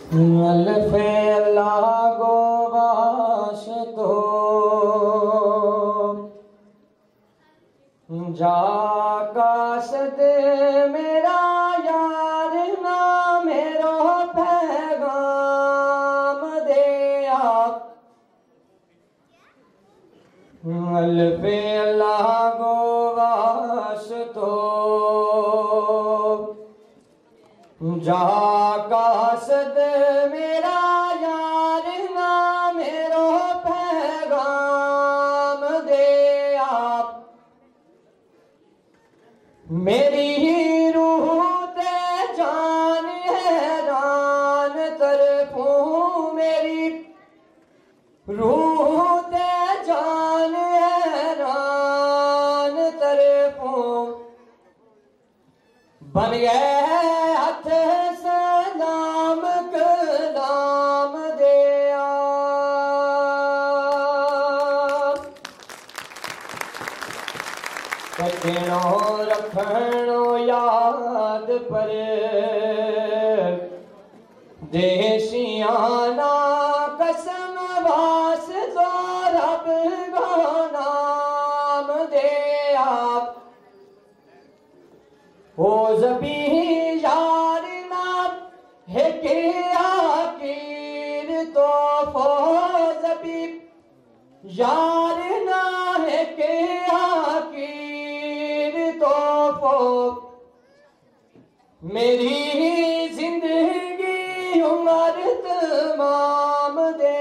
अल्फे लागो वास्तो जाकास दे मेरा यार ना मेरो पैगाम दे आप अल्फे लागो वास्तो जाकास दे मेरा यार ना मेरो पैगाम दे आप मेरी रूह ते जान हैरान तरफों मेरी रूह ते जान हैरान तरफों बन गए हथ सलाम कलाम दे कटनो रखनो याद पर देशियाना कसम वास तो रब को नाम दे आप हो जबी यार नाम है के आखिर तो जबी यार ना है के आखिर तो मेरी जिंदगी उम्र तमाम दे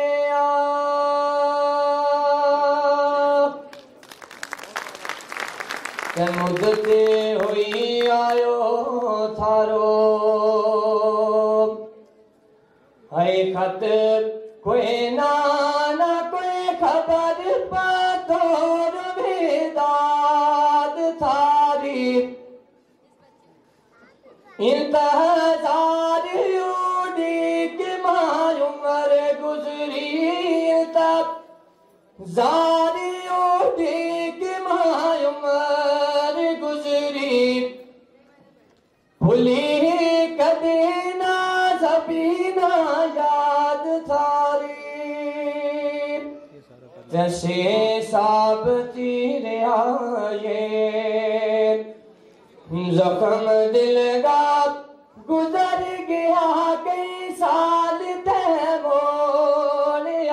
मुद्दते हुई आयो थारो है खत कोई ना कोई खबर पतोर बेदाद थारी इंतजार उड़ीक माय उम्र गुजरी तब जारी उड़ीक माय उम्र गुजरी भूली कदे ना ज़बीना याद थारी जैसे साब तीरे आए जख्म दिल का गुजर गया कई साल थे मोलियाना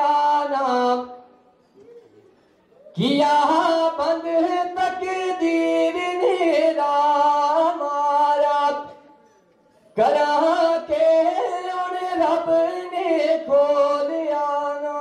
किया बंद तकदीर ने मारा करा के उन रब ने खोल आना।